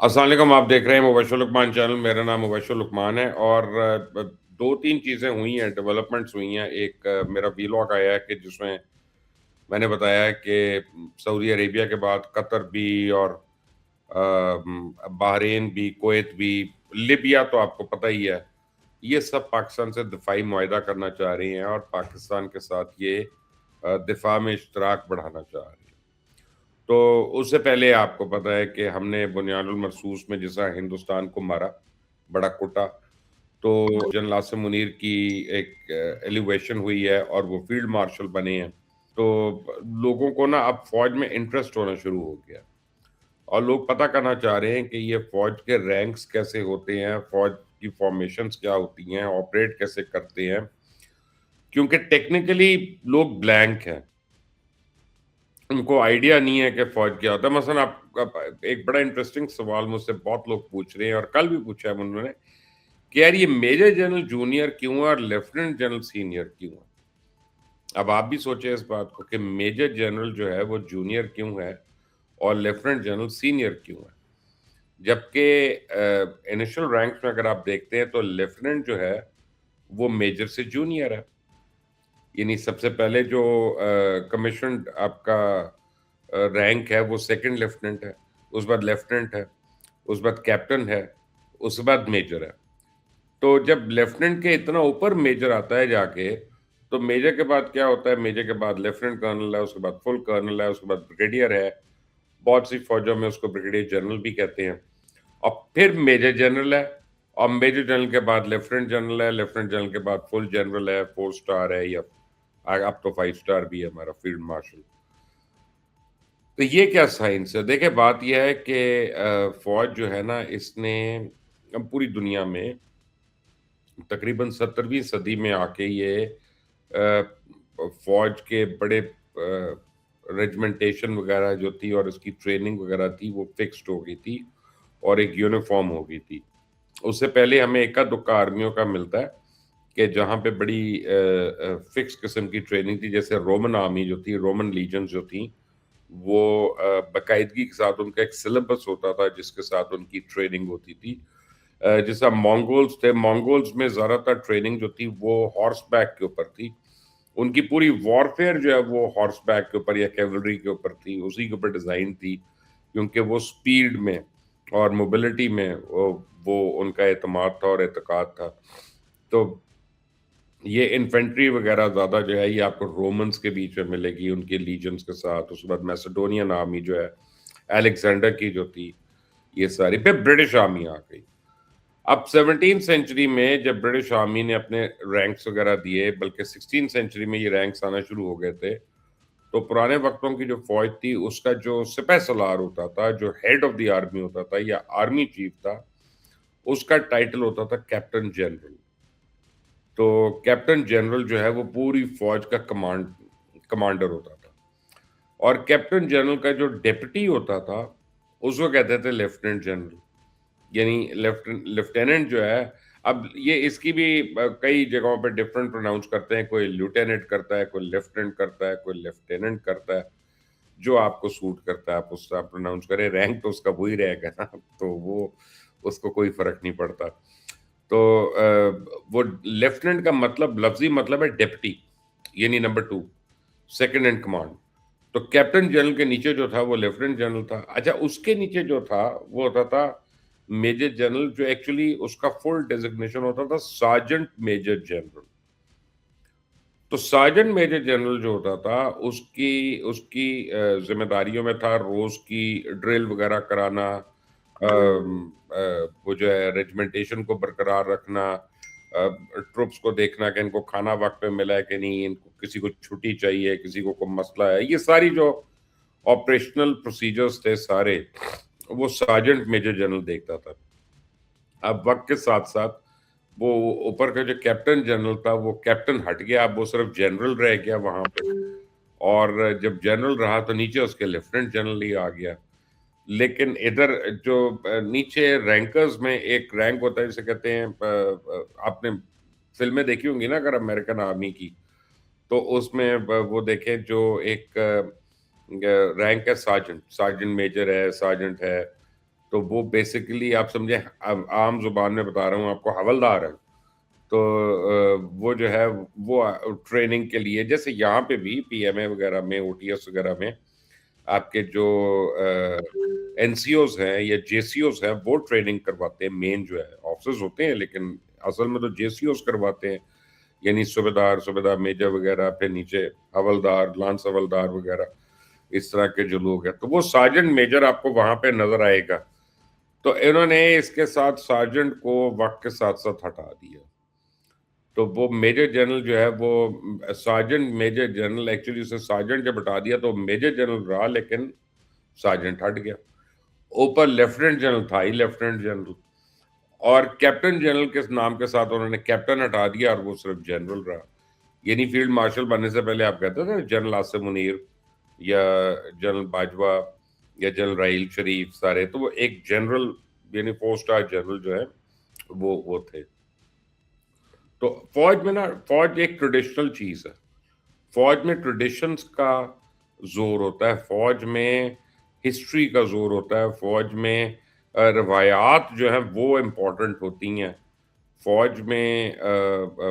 अस्सलाम वालेकुम, आप देख रहे हैं मुबश्शिर लुकमान चैनल। मेरा नाम मुबश्शिर लुकमान है और 2-3 चीज़ें हुई हैं, डेवलपमेंट्स हुई हैं। एक मेरा वीलॉग आया है कि जिसमें मैंने बताया है कि सऊदी अरेबिया के बाद कतर भी और बहरीन भी, कुवैत भी, लिबिया तो आपको पता ही है। ये सब पाकिस्तान से दिफ़ाई मुआहदा करना चाह रही हैं और पाकिस्तान के साथ ये दिफ़ा में इश्तराक बढ़ाना चाह रही हैं। तो उससे पहले आपको पता है कि हमने बुनियानुल मरसूस में जैसा हिंदुस्तान को मारा, बड़ा कुटा, तो जनरल आसिम मुनीर की एक एलिवेशन हुई है और वो फील्ड मार्शल बने हैं। तो लोगों को ना अब फ़ौज में इंटरेस्ट होना शुरू हो गया और लोग पता करना चाह रहे हैं कि ये फ़ौज के रैंक्स कैसे होते हैं, फ़ौज की फ़ॉर्मेशंस क्या होती हैं, ऑपरेट कैसे करते हैं, क्योंकि टेक्निकली लोग ब्लैंक हैं। उनको आइडिया नहीं है कि फ़ौज क्या होता है। मसलन आप एक बड़ा इंटरेस्टिंग सवाल मुझसे बहुत लोग पूछ रहे हैं और कल भी पूछा है उन्होंने कि यार ये मेजर जनरल जूनियर क्यों है और लेफ्टिनेंट जनरल सीनियर क्यों है? अब आप भी सोचिए इस बात को कि मेजर जनरल जो है वो जूनियर क्यों है और लेफ्टिनेंट जनरल सीनियर क्यों है? जबकि इनिशियल रैंक्स में अगर आप देखते हैं तो लेफ्टिनेंट जो है वो मेजर से जूनियर है। यानी सबसे पहले जो कमीशन्ड आपका रैंक है वो सेकंड लेफ्टिनेंट है, उसके बाद लेफ्टिनेंट है, उसके बाद कैप्टन है, उसके बाद मेजर है। तो जब लेफ्टिनेंट के इतना ऊपर मेजर आता है जाके, तो मेजर के बाद क्या होता है, मेजर के बाद लेफ्टिनेंट कर्नल है, उसके बाद फुल कर्नल है, उसके बाद ब्रिगेडियर है, बहुत सी फौजों में उसको ब्रिगेडियर जनरल भी कहते हैं। और फिर मेजर जनरल है और मेजर जनरल के बाद लेफ्टिनेंट जनरल है, लेफ्टिनेंट जनरल के बाद फुल जनरल है, 4 स्टार है या अब तो 5 स्टार भी है हमारा फील्ड मार्शल। तो ये क्या साइंस है? देखिए बात ये है कि फ़ौज जो है ना इसने पूरी दुनिया में तकरीबन 17वीं सदी में आके ये फ़ौज के बड़े रेजिमेंटेशन वगैरह जो थी और उसकी ट्रेनिंग वगैरह थी वो फिक्स्ड हो गई थी और एक यूनिफ़ॉर्म हो गई थी। उससे पहले हमें इक्का-दुक्का आर्मियों का मिलता है कि जहाँ पे बड़ी फिक्स किस्म की ट्रेनिंग थी, जैसे रोमन आर्मी जो थी, रोमन लीजन्स जो थी, वो बाकायदगी के साथ उनका एक सिलेबस होता था जिसके साथ उनकी ट्रेनिंग होती थी। जैसा मंगोल्स थे, मंगोल्स में ज़्यादातर ट्रेनिंग जो थी वो हॉर्स बैक के ऊपर थी। उनकी पूरी वॉरफेयर जो है वो हॉर्स बैक के ऊपर या कैवलरी के ऊपर थी, उसी के ऊपर डिज़ाइन थी, क्योंकि वो स्पीड में और मोबिलिटी में वो उनका एतमाद था और एतकाद था। तो ये इन्फेंट्री वगैरह ज़्यादा जो है ये आपको रोमन्स के बीच में मिलेगी, उनके लीजियंस के साथ, उसके बाद मैसेडोनियन आर्मी जो है, अलेक्जेंडर की जो थी, ये सारी, फिर ब्रिटिश आर्मी आ गई। अब 17th सेंचुरी में जब ब्रिटिश आर्मी ने अपने रैंक्स वगैरह दिए, बल्कि 16th सेंचुरी में ये रैंक्स आना शुरू हो गए थे, तो पुराने वक़्तों की जो फ़ौज थी, उसका जो सिपहसालार होता था, जो हेड ऑफ़ द आर्मी होता था या आर्मी चीफ़ था, उसका टाइटल होता था कैप्टन जनरल। तो कैप्टन जनरल जो है वो पूरी फ़ौज का कमांडर होता था और कैप्टन जनरल का जो डेप्यूटी होता था, उसको कहते थे लेफ्टिनेंट जनरल। यानी लेफ्टिनेंट जो है, अब ये इसकी भी कई जगहों पे डिफरेंट प्रोनाउंस करते हैं, कोई लिeutenant करता है, कोई लेफ्टिनेंट करता है, कोई लेफ्टिनेंट करता है, जो आपको सूट करता है आप उसका प्रोनाउंस करें, रैंक तो उसका वही रहेगा ना, तो वो उसको कोई फ़र्क नहीं पड़ता। तो वो लेफ्टिनेंट का मतलब लफ्ज़ी मतलब है डेप्यूटी, यानी नंबर 2, सेकंड इन कमांड। तो कैप्टन जनरल के नीचे जो था वो लेफ्टिनेंट जनरल था। अच्छा, उसके नीचे जो था वो होता था मेजर जनरल, जो एक्चुअली उसका फुल डेज़िग्नेशन होता था सार्जेंट मेजर जनरल। तो सार्जेंट मेजर जनरल जो होता था उसकी उसकी ज़िम्मेदारियों में था रोज़ की ड्रिल वगैरह कराना, वो जो है रेजिमेंटेशन को बरकरार रखना, ट्रुप्स को देखना कि इनको खाना वक़्त पे मिला है कि नहीं, इनको किसी को छुट्टी चाहिए, किसी को कोई मसला है। ये सारी जो ऑपरेशनल प्रोसीजर्स थे सारे, वो सार्जेंट मेजर जनरल देखता था। अब वक़्त के साथ-साथ वो ऊपर का जो कैप्टन जनरल था, वो कैप्टन हट गया, अब वो सिर्फ़ जनरल रह गया वहाँ पे और जब जनरल रहा तो नीचे उसके लेफ्टिनेंट जनरल ही आ गया। लेकिन इधर जो नीचे रैंकर्स में एक रैंक होता है जिसे कहते हैं आपने फ़िल्में देखी होंगी ना अगर अमेरिकन आर्मी की, तो उसमें वो देखें जो एक रैंक है सार्जेंट, सार्जेंट मेजर है, सार्जेंट है। तो वो बेसिकली आप समझे, अब आम जुबान में बता रहा हूँ आपको, हवलदार है। तो वो जो है वो ट्रेनिंग के लिए, जैसे यहाँ पे भी पीएमए वगैरह में, ओटीएस वगैरह में आपके जो एनसीओज हैं या जेसीओज हैं वो ट्रेनिंग करवाते हैं। मेन जो है ऑफिसर्स होते हैं, लेकिन असल में तो जेसीओज करवाते हैं, यानी सूबेदार, सूबेदार मेजर वगैरह, फिर नीचे हवलदार, लांस हवलदार वगैरह, इस तरह के जो लोग हैं। तो वो सार्जेंट मेजर आपको वहां पे नजर आएगा। तो इन्होंने इसके साथ सार्जेंट को वक्त के साथ साथ हटा दिया। तो वो मेजर जनरल जो है वो सार्जेंट मेजर जनरल, एक्चुअली उसे सार्जेंट जब हटा दिया तो मेजर जनरल रहा, लेकिन सार्जेंट हट गया। ऊपर लेफ्टिनेंट जनरल था ही, लेफ्टिनेंट जनरल, और कैप्टन जनरल के नाम के साथ उन्होंने कैप्टन हटा दिया और वो सिर्फ जनरल रहा। यानी फील्ड मार्शल बनने से पहले आप कहते थे जनरल आसिम मुनीर या जनरल बाजवा या जनरल राहील शरीफ, सारे तो वो एक जनरल, यानी 4 स्टार जनरल जो है वो थे। तो फौज में ना, फौज एक ट्रेडिशनल चीज है। फौज में ट्रेडिशंस का जोर होता है, फौज में हिस्ट्री का जोर होता है, फौज में रवायात जो है वो इम्पोर्टेंट होती हैं। फौज में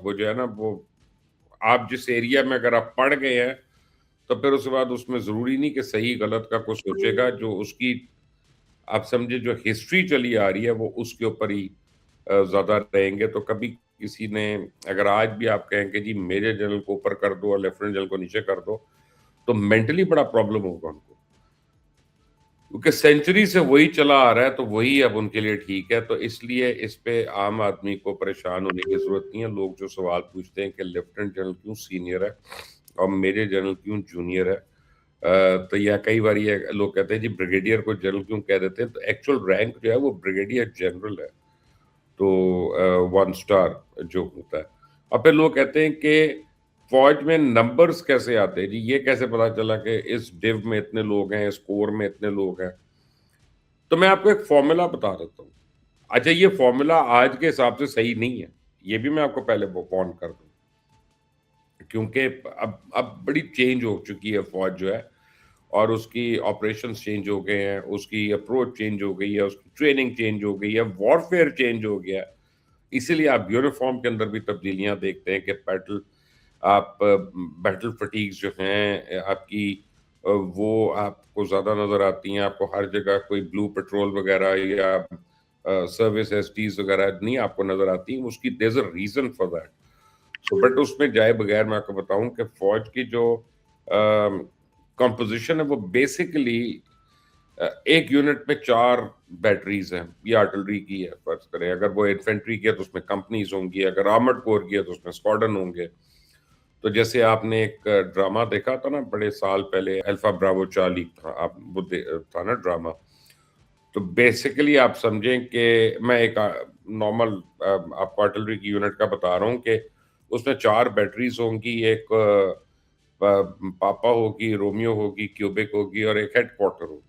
वो जो है ना, वो आप जिस एरिया में अगर आप पढ़ गए हैं तो फिर उसके बाद उसमें जरूरी नहीं कि सही गलत का कुछ सोचेगा, जो उसकी आप समझे जो हिस्ट्री चली आ रही है वो उसके ऊपर ही ज्यादा रहेंगे। तो कभी किसी ने, अगर आज भी आप कहें कि जी मेजर जनरल को ऊपर कर दो और लेफ्टिनेंट जनरल को नीचे कर दो, तो मेंटली बड़ा प्रॉब्लम होगा उनको, क्योंकि सेंचुरी से वही चला आ रहा है, तो वही अब उनके लिए ठीक है। तो इसलिए इस पे आम आदमी को परेशान होने की जरूरत नहीं है। लोग जो सवाल पूछते हैं कि लेफ्टिनेंट जनरल क्यों सीनियर है और मेजर जनरल क्यों जूनियर है, तो या कई बार ये लोग कहते हैं जी ब्रिगेडियर को जनरल क्यों कह देते हैं, तो एक्चुअल रैंक जो है वो ब्रिगेडियर जनरल है। तो 1 स्टार जो होता है। और फिर लोग कहते हैं कि फौज में नंबर्स कैसे आते हैं जी, ये कैसे पता चला कि इस डिव में इतने लोग हैं, इस कोर में इतने लोग हैं। तो मैं आपको एक फॉर्मूला बता देता हूँ। अच्छा, ये फॉर्मूला आज के हिसाब से सही नहीं है, ये भी मैं आपको पहले वार्न कर दूं, क्योंकि अब बड़ी चेंज हो चुकी है फौज जो है, और उसकी ऑपरेशंस चेंज हो गए हैं, उसकी अप्रोच चेंज हो गई है, उसकी ट्रेनिंग चेंज हो गई है, वॉरफेयर चेंज हो गया है। इसीलिए आप यूनिफॉर्म के अंदर भी तब्दीलियां देखते हैं कि आप बैटल फटीग्स जो हैं आपकी, वो आपको ज़्यादा नज़र आती हैं। आपको हर जगह कोई ब्लू पेट्रोल वगैरह या सर्विस एसटीज वगैरह नहीं आपको नज़र आती। उसकी there is a reason for that. So but उसमें जाए बगैर मैं आपको बताऊं कि फौज की जो कंपोजिशन है वो बेसिकली एक यूनिट में 4 बैटरीज हैं। ये आर्टिलरी की है, फर्ज करें अगर वो इन्फेंट्री की है तो उसमें कंपनीज होंगी, अगर आर्मर्ड कोर की है तो उसमें स्क्वाड्रन होंगे। तो जैसे आपने एक ड्रामा देखा था ना बड़े साल पहले, अल्फा ब्रावो चार्ली था, आप वो था ना ड्रामा। तो बेसिकली आप समझें कि मैं एक नॉर्मल आपको आर्टिलरी की यूनिट का बता रहा हूँ कि उसमें 4 बैटरीज होंगी, एक पापा होगी, रोमियो होगी, क्यूबिक होगी और एक हेडक्वार्टर होगी।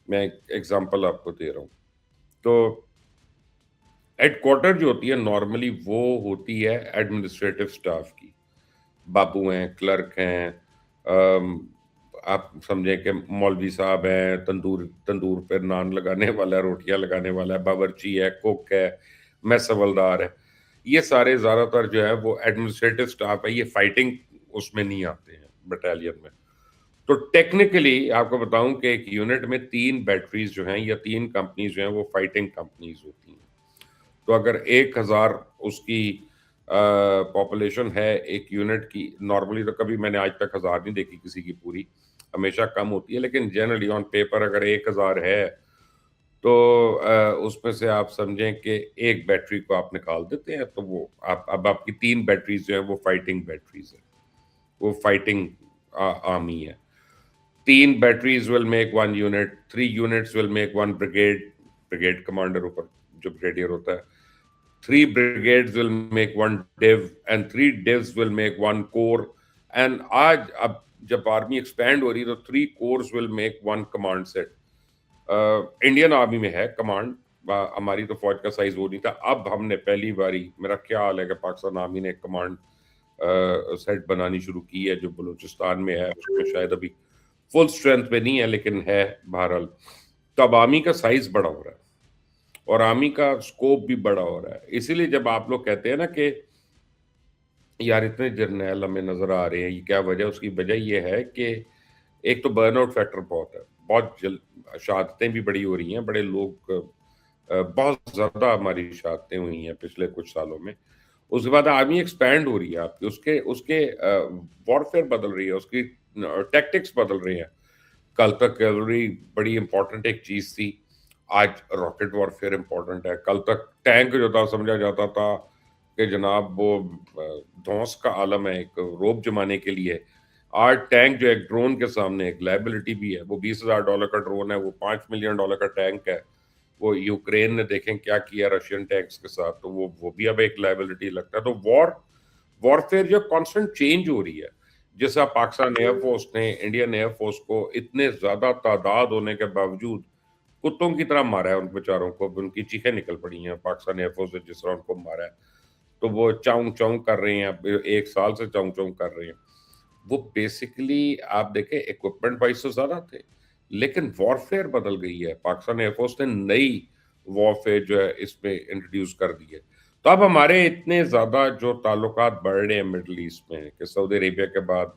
मैं एक एग्जांपल आपको दे रहा हूँ। तो हेडक्वार्टर जो होती है नॉर्मली वो होती है एडमिनिस्ट्रेटिव स्टाफ की। बाबू हैं, क्लर्क हैं, आप समझें कि मौलवी साहब हैं, तंदूर तंदूर पे नान लगाने वाला है, रोटियां लगाने वाला है, बावर्ची है, कुक है, मैस हवलदार है। ये सारे ज़्यादातर जो है वो एडमिनिस्ट्रेटिव स्टाफ है, ये फाइटिंग उसमें नहीं आते हैं बटालियन में। तो टेक्निकली आपको बताऊं कि एक यूनिट में 3 बैटरीज जो हैं या 3 कंपनीज जो हैं वो फाइटिंग कंपनीज होती हैं। तो अगर 1000 उसकी पॉपुलेशन है एक यूनिट की, नॉर्मली तो कभी मैंने आज तक 1000 नहीं देखी किसी की पूरी, हमेशा कम होती है, लेकिन जनरली ऑन पेपर अगर 1000 है तो उसमें से आप समझें कि एक बैटरी को आप निकाल देते हैं, तो वो आप अब आपकी 3 बैटरीज जो है वो फाइटिंग बैटरीज है, वो फाइटिंग आर्मी है। 3 batteries will make 1 unit, 3 units will make 1 brigade, brigade commander ऊपर जो ब्रिगेडियर होता है। 3 brigades will make 1 div and 3 divs will make 1 corps। and आज अब जब आर्मी एक्सपैंड हो रही है तो 3 corps will make 1 command set। Indian army में है कमांड, हमारी तो फौज का साइज वो नहीं था। अब हमने पहली बारी, मेरा ख्याल है कि पाकिस्तान आर्मी ने एक कमांड सेट बनानी शुरू की है जो बलूचिस्तान में है। उसमें शायद अभी फुल स्ट्रेंथ पे नहीं है लेकिन है बहरहाल। तो अब आर्मी का साइज़ बड़ा हो रहा है और आर्मी का स्कोप भी बड़ा हो रहा है। इसीलिए जब आप लोग कहते हैं ना कि यार इतने जर्नैल हमें नज़र आ रहे हैं, ये क्या वजह है? उसकी वजह ये है कि एक तो बर्नआउट फैक्टर बहुत है। बहुत शहादतें भी बड़ी हो रही हैं, बड़े लोग बहुत ज़्यादा हमारी शहादतें हुई हैं पिछले कुछ सालों में। उसके बाद आर्मी एक्सपैंड हो रही है आपकी, उसके उसके वॉरफेयर बदल रही है, उसकी टैक्टिक्स बदल रही हैं। कल तक कैवलरी बड़ी इम्पोर्टेंट एक चीज़ थी, आज रॉकेट वॉरफेयर इम्पोर्टेंट है। कल तक टैंक जो था समझा जाता था कि जनाब वो धौंस का आलम है, एक रौब जमाने के लिए। आज टैंक जो है ड्रोन के सामने एक लायबिलिटी भी है। वो $20,000 का ड्रोन है, वो $5 मिलियन का टैंक है। वो यूक्रेन ने देखें क्या किया रशियन टैंक्स के साथ, तो वो भी अब एक लायबिलिटी लगता है। तो वॉरफेयर जो कांस्टेंट चेंज हो रही है। जैसा पाकिस्तान एयरफोर्स ने इंडियन एयरफोर्स को इतने ज्यादा तादाद होने के बावजूद कुत्तों की तरह मारा है, उन बेचारों को उनकी चीखें निकल पड़ी हैं पाकिस्तान एयरफोर्स ने जिस तरह उनको मारा है। तो वो चाउं चाउं कर रहे हैं, अब 1 साल से चाउं चाउं कर रहे हैं। वो बेसिकली आप देखें इक्विपमेंट वाइज तो ज्यादा थे, लेकिन वॉरफेयर बदल गई है। पाकिस्तान एयरफोर्स ने नई वॉरफेयर जो है इसमें इंट्रोड्यूस कर दी है। तो अब हमारे इतने ज्यादा जो ताल्लुकात बढ़ रहे हैं मिडल ईस्ट में कि सऊदी अरेबिया के बाद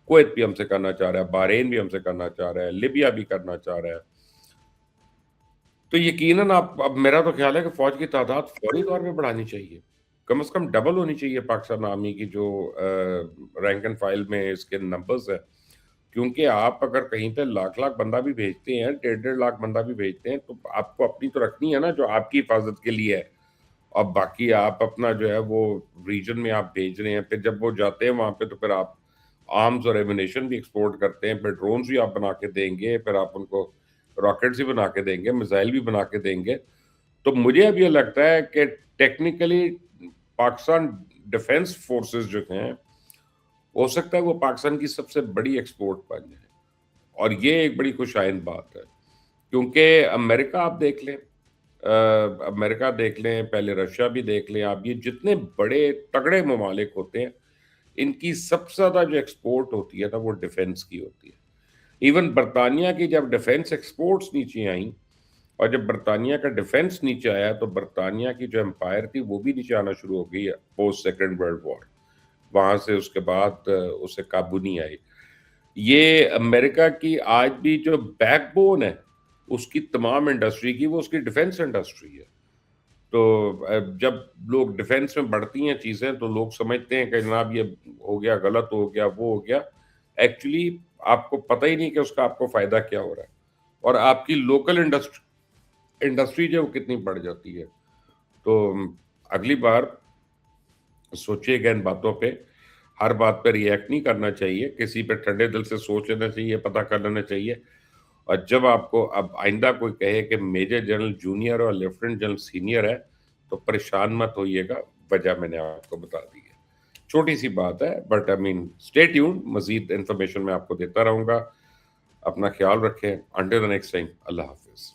कुवैत भी हमसे करना चाह रहा है, बहरीन भी हमसे करना चाह रहा है, लिबिया भी करना चाह रहा है। तो यकीनन आप अब मेरा तो ख्याल है कि फौज की तादाद फौरी तौर पे बढ़ानी चाहिए। कम से कम डबल होनी चाहिए पाकिस्तान आर्मी की जो रैंक एंड फाइल में इसके नंबर्स हैं। क्योंकि आप अगर कहीं पे लाख-लाख बंदा भी भेजते हैं, डेढ़-डेढ़ लाख बंदा भी भेजते हैं, तो आपको अपनी तो रखनी है ना जो आपकी हिफाज़त के लिए है। अब बाकी आप अपना जो है वो रीजन में आप भेज रहे हैं, फिर जब वो जाते हैं वहाँ पे तो फिर आप आर्म्स और एम्युनिशन भी एक्सपोर्ट करते हैं, फिर ड्रोन्स भी आप बना के देंगे, फिर आप उनको रॉकेट्स भी बना के देंगे, मिसाइल भी बना के देंगे। तो मुझे अब ये लगता है कि टेक्निकली पाकिस्तान डिफेंस फोर्सेस जो हैं, हो सकता है वो पाकिस्तान की सबसे बड़ी एक्सपोर्ट बन जाए और ये एक बड़ी खुशाइंद बात है। क्योंकि अमेरिका आप देख लें, अमेरिका देख लें, पहले रशिया भी देख लें आप, ये जितने बड़े तगड़े ममालिक होते हैं, इनकी सबसे ज़्यादा जो एक्सपोर्ट होती है ना, वो डिफेंस की होती है। इवन बर्तानिया की जब डिफेंस एक्सपोर्ट्स नीचे आईं और जब बर्तानिया का डिफेंस नीचे आया, तो बर्तानिया की जो एम्पायर थी, वो भी नीचे आना शुरू हो गई पोस्ट सेकंड वर्ल्ड वॉर। वहाँ से उसके बाद उसे काबू नहीं आई। ये अमेरिका की आज भी जो बैकबोन है, उसकी तमाम इंडस्ट्री की, वो उसकी डिफेंस इंडस्ट्री है। तो जब लोग डिफेंस में बढ़ती हैं चीज़ें, तो लोग समझते हैं कि जनाब ये हो गया, गलत हो गया, वो हो गया। एक्चुअली आपको पता ही नहीं कि उसका आपको फ़ायदा क्या हो रहा है और आपकी लोकल इंडस्ट्री जो है वो कितनी बढ़ जाती है। तो अगली बार सोचिएगा इन बातों पे, हर बात पे रिएक्ट नहीं करना चाहिए, किसी पे ठंडे दिल से सोच लेना चाहिए, पता कर लेना चाहिए। और जब आपको अब आइंदा कोई कहे कि मेजर जनरल जूनियर और लेफ्टिनेंट जनरल सीनियर है, तो परेशान मत होइएगा, वजह मैंने आपको बता दी है। छोटी-सी बात है but I mean stay tuned, मज़ीद इन्फॉर्मेशन मैं आपको देता रहूँगा। अपना ख्याल रखें, अंटिल द नेक्स्ट टाइम, अल्लाह हाफ़िज़।